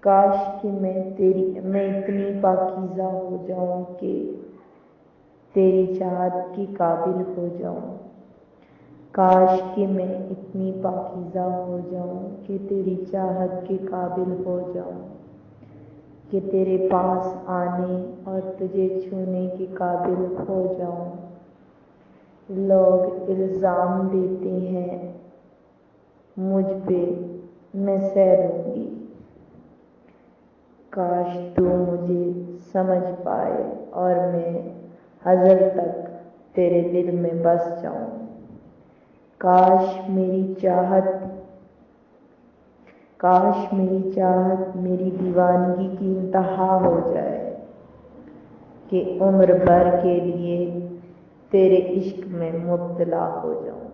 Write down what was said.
کاش کہ میں اتنی پاکیزہ ہو جاؤں کہ تیری چاہت کی قابل ہو جاؤں۔ کاش کہ میں اتنی پاکیزہ ہو جاؤں کہ تیری چاہت کے قابل ہو جاؤں، کہ تیرے پاس آنے اور تجھے چھونے کے قابل ہو جاؤں۔ لوگ الزام دیتے ہیں مجھ پہ، میں سہ لوں گی۔ کاش تو مجھے سمجھ پائے اور میں ازل تک تیرے دل میں بس جاؤں۔ کاش میری چاہت میری دیوانگی کی انتہا ہو جائے، کہ عمر بھر کے لیے تیرے عشق میں مبتلا ہو جاؤں۔